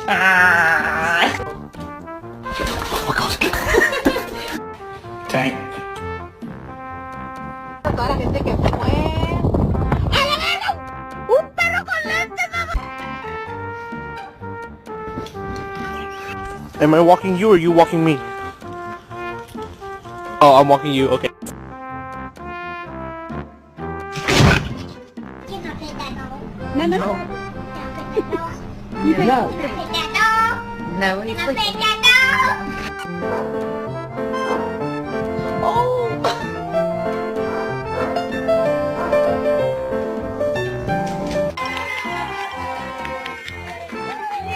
Oh my god. Tank. Toda la gente que fue. ¡Ay, ¡un perro con lentes, mamá! Am I walking you or you walking me? Oh, I'm walking you, okay. No, no, no. No. No, he's like...